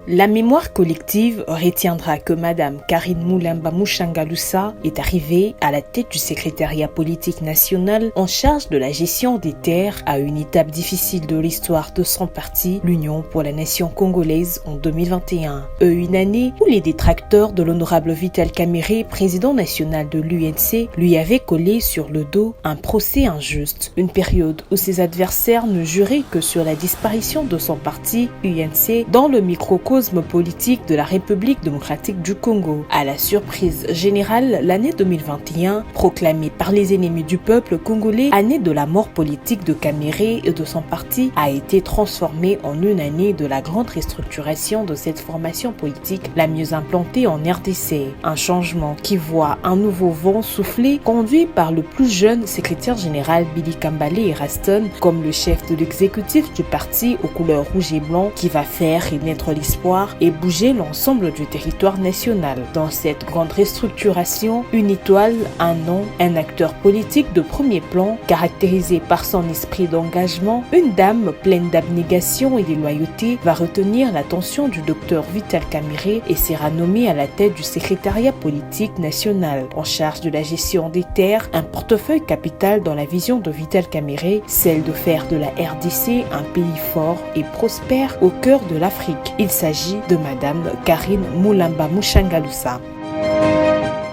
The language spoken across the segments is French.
La mémoire collective retiendra que Madame Karine Moulimba Mouchangaloussa est arrivée à la tête du secrétariat politique national en charge de la gestion des terres à une étape difficile de l'histoire de son parti, l'Union pour la nation congolaise, en 2021. Une année où les détracteurs de l'honorable Vital Kamerhe, président national de l'UNC, lui avaient collé sur le dos un procès injuste. Une période où ses adversaires ne juraient que sur la disparition de son parti, UNC, dans le microcosme politique de la République démocratique du Congo. À la surprise générale, l'année 2021, proclamée par les ennemis du peuple congolais, année de la mort politique de Kamerhe et de son parti, a été transformée en une année de la grande restructuration de cette formation politique la mieux implantée en RDC. Un changement qui voit un nouveau vent souffler, conduit par le plus jeune secrétaire général Billy Kambale Eraston comme le chef de l'exécutif du parti aux couleurs rouge et blanc, qui va faire renaître l'espoir et bouger l'ensemble du territoire national. Dans cette grande restructuration, une étoile, un nom, un acteur politique de premier plan, caractérisé par son esprit d'engagement, une dame pleine d'abnégation et de loyauté, va retenir l'attention du docteur Vital Kamerhe et sera nommé à la tête du secrétariat politique national. En charge de la gestion des terres, un portefeuille capital dans la vision de Vital Kamerhe, celle de faire de la RDC un pays fort et prospère au cœur de l'Afrique. Il s'agit de Madame Karine Moulimba Mouchangaloussa.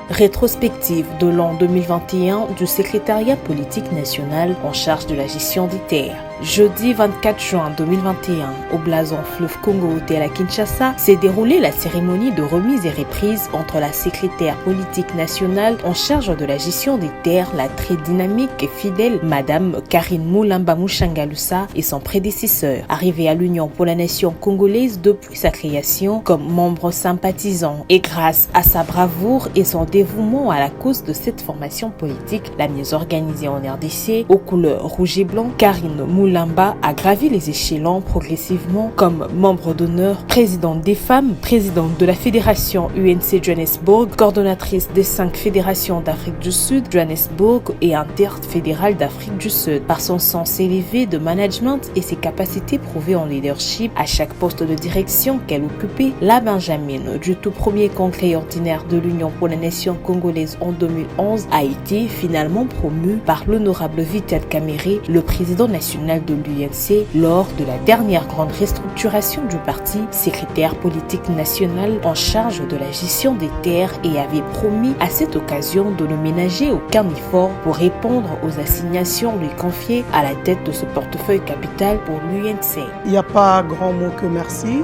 Rétrospective de l'an 2021 du secrétariat politique national en charge de la gestion des terres. Jeudi 24 juin 2021, au blason fleuve Congo Hotel à Kinshasa, s'est déroulée la cérémonie de remise et reprise entre la secrétaire politique nationale en charge de la gestion des terres, la très dynamique et fidèle Madame Karine Moulimba Mouchangaloussa et son prédécesseur, arrivé à l'Union pour la nation congolaise depuis sa création comme membre sympathisant. Et grâce à sa bravoure et son dévouement à la cause de cette formation politique, la mieux organisée en RDC, aux couleurs rouge et blanc, Karine Moulimba a gravi les échelons progressivement comme membre d'honneur, présidente des femmes, présidente de la fédération UNC Johannesburg, coordonnatrice des 5 fédérations d'Afrique du Sud, Johannesburg et interfédérale d'Afrique du Sud. Par son sens élevé de management et ses capacités prouvées en leadership à chaque poste de direction qu'elle occupait, la Benjamine du tout premier congrès ordinaire de l'Union pour la nation congolaise en 2011 a été finalement promue par l'honorable Vital Kamerhe, le président national de l'UNC, lors de la dernière grande restructuration du parti, secrétaire politique national en charge de la gestion des terres, et avait promis à cette occasion de ne ménager aucun effort pour répondre aux assignations lui confiées à la tête de ce portefeuille capital pour l'UNC. Il n'y a pas grand mot que merci,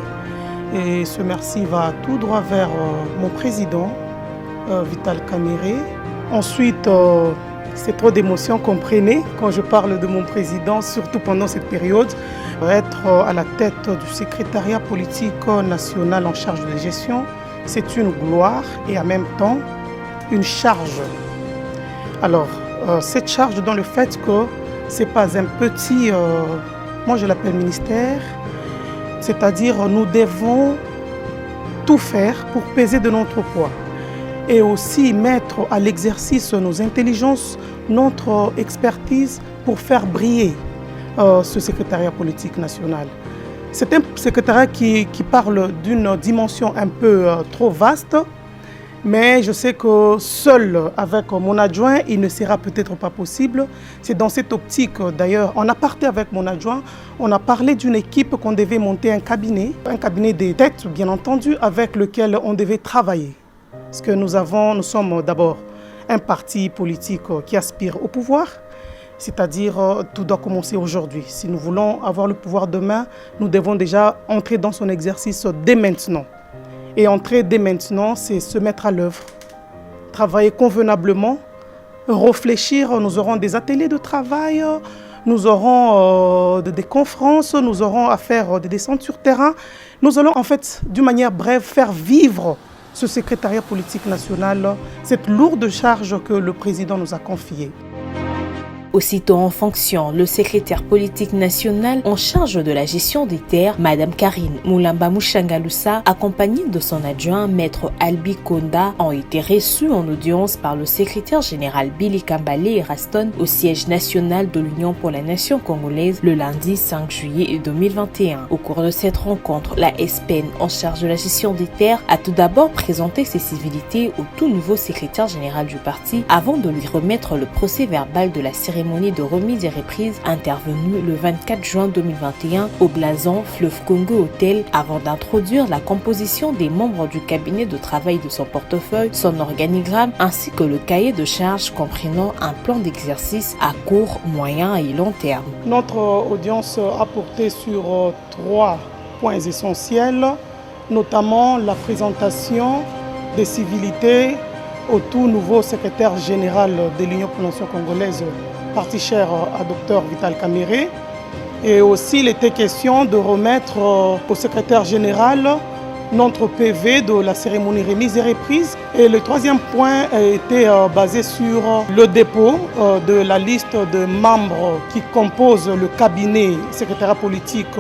et ce merci va tout droit vers mon président, Vital Kamerhe. Ensuite, c'est trop d'émotions, comprenez, quand je parle de mon président, surtout pendant cette période. Être à la tête du secrétariat politique national en charge de la gestion, c'est une gloire et en même temps une charge. Alors, cette charge dans le fait que ce n'est pas un petit, moi je l'appelle ministère, c'est-à-dire nous devons tout faire pour peser de notre poids et aussi mettre à l'exercice nos intelligences, notre expertise pour faire briller ce secrétariat politique national. C'est un secrétariat qui parle d'une dimension un peu trop vaste, mais je sais que seul avec mon adjoint, il ne sera peut-être pas possible. C'est dans cette optique d'ailleurs, on a parté avec mon adjoint, on a parlé d'une équipe qu'on devait monter un cabinet des têtes bien entendu, avec lequel on devait travailler. Parce que nous sommes d'abord un parti politique qui aspire au pouvoir, c'est-à-dire tout doit commencer aujourd'hui. Si nous voulons avoir le pouvoir demain, nous devons déjà entrer dans son exercice dès maintenant. Et entrer dès maintenant, c'est se mettre à l'œuvre, travailler convenablement, réfléchir. Nous aurons des ateliers de travail, nous aurons des conférences, nous aurons à faire des descentes sur terrain. Nous allons en fait, d'une manière brève, faire vivre ce secrétariat politique national, cette lourde charge que le président nous a confiée. Aussitôt en fonction, le secrétaire politique national en charge de la gestion des terres, Madame Karine Moulamba Mouchangaloussa, accompagnée de son adjoint, Maître Albi Konda, ont été reçus en audience par le secrétaire général Billy Kambale Raston au siège national de l'Union pour la nation congolaise le lundi 5 juillet 2021. Au cours de cette rencontre, la SPN en charge de la gestion des terres a tout d'abord présenté ses civilités au tout nouveau secrétaire général du parti avant de lui remettre le procès verbal de la cérémonie de remise et reprise intervenue le 24 juin 2021 au blason Fleuve Congo Hotel avant d'introduire la composition des membres du cabinet de travail de son portefeuille, son organigramme ainsi que le cahier de charges comprenant un plan d'exercice à court, moyen et long terme. Notre audience a porté sur 3 points essentiels, notamment la présentation des civilités au tout nouveau secrétaire général de l'Union pour la nation congolaise, parti cher à Dr Vital Kamerhe. Et aussi, il était question de remettre au secrétaire général notre PV de la cérémonie remise et reprise. Et le 3e point était basé sur le dépôt de la liste de membres qui composent le cabinet secrétariat politique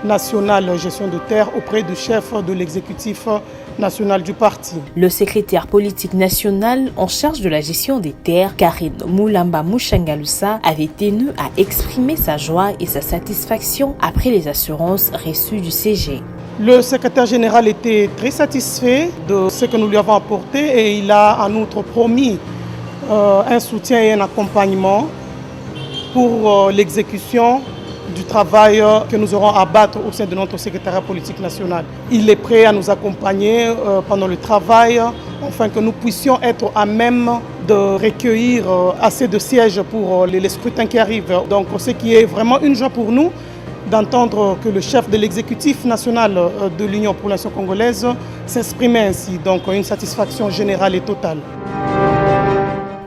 national gestion de terre auprès du chef de l'exécutif national du parti. Le secrétaire politique national en charge de la gestion des terres, Karine Moulamba Mouchangaloussa, avait tenu à exprimer sa joie et sa satisfaction après les assurances reçues du CG. Le secrétaire général était très satisfait de ce que nous lui avons apporté et il a en outre promis un soutien et un accompagnement pour l'exécution du travail que nous aurons à battre au sein de notre secrétariat politique national. Il est prêt à nous accompagner pendant le travail, afin que nous puissions être à même de recueillir assez de sièges pour les scrutins qui arrivent. Donc ce qui est vraiment une joie pour nous, d'entendre que le chef de l'exécutif national de l'Union pour la nation congolaise s'exprimait ainsi. Donc une satisfaction générale et totale.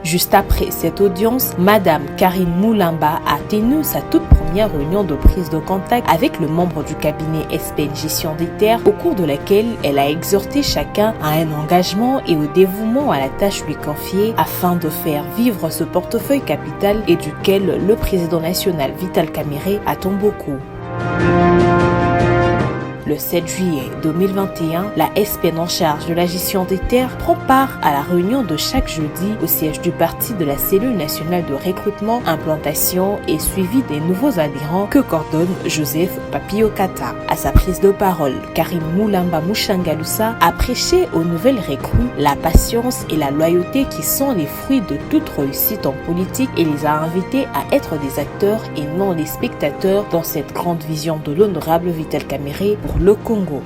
Juste après cette audience, Madame Karine Moulamba a tenu sa toute première réunion de prise de contact avec le membre du cabinet SPN Gestion des terres, au cours de laquelle elle a exhorté chacun à un engagement et au dévouement à la tâche lui confiée afin de faire vivre ce portefeuille capital et duquel le président national Vital Kamerhe attend beaucoup. Le 7 juillet 2021, la SPN en charge de la gestion des terres prend part à la réunion de chaque jeudi au siège du parti de la cellule nationale de recrutement, implantation et suivi des nouveaux adhérents que coordonne Joseph Papiokata. À sa prise de parole, Karine Moulamba Mouchangaloussa a prêché aux nouvelles recrues la patience et la loyauté qui sont les fruits de toute réussite en politique et les a invités à être des acteurs et non des spectateurs dans cette grande vision de l'honorable Vital Kamerhe pour le Congo.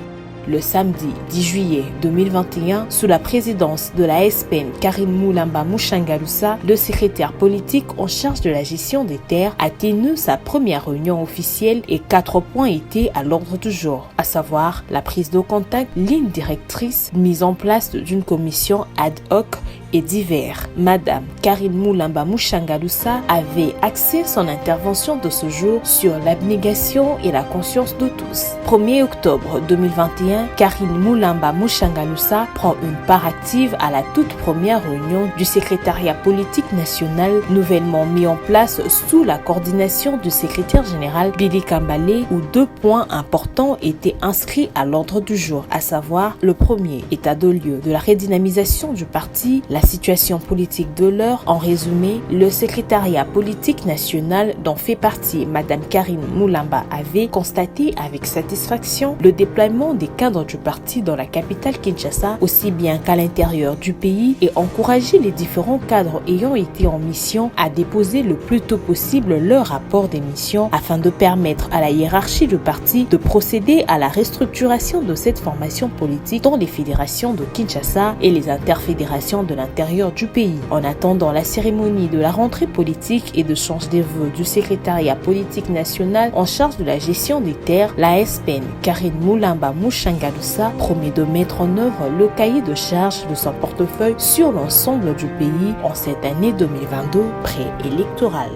Le samedi 10 juillet 2021, sous la présidence de la SPN Karine Moulamba Mouchangaloussa, le secrétaire politique en charge de la gestion des terres a tenu sa première réunion officielle et 4 points étaient à l'ordre du jour, à savoir la prise de contact, ligne directrice, mise en place d'une commission ad hoc et divers. Madame Karine Moulamba Mouchangaloussa avait axé son intervention de ce jour sur l'abnégation et la conscience de tous. 1er octobre 2021, Karine Moulamba Mouchangaloussa prend une part active à la toute première réunion du secrétariat politique national nouvellement mis en place sous la coordination du secrétaire général Billy Kambale, où 2 points importants étaient inscrits à l'ordre du jour, à savoir le premier, état de lieu de la redynamisation du parti, la situation politique de l'heure. En résumé, le secrétariat politique national dont fait partie Madame Karine Moulamba avait constaté avec satisfaction le déploiement des cadres du parti dans la capitale Kinshasa, aussi bien qu'à l'intérieur du pays, et encouragé les différents cadres ayant été en mission à déposer le plus tôt possible leur rapport d'émission afin de permettre à la hiérarchie du parti de procéder à la restructuration de cette formation politique dans les fédérations de Kinshasa et les interfédérations de l'intérieur du pays. En attendant la cérémonie de la rentrée politique et de change des vœux du secrétariat politique national en charge de la gestion des terres, la SPN Karine Moulamba Mouchangaloussa promet de mettre en œuvre le cahier de charges de son portefeuille sur l'ensemble du pays en cette année 2022 préélectorale.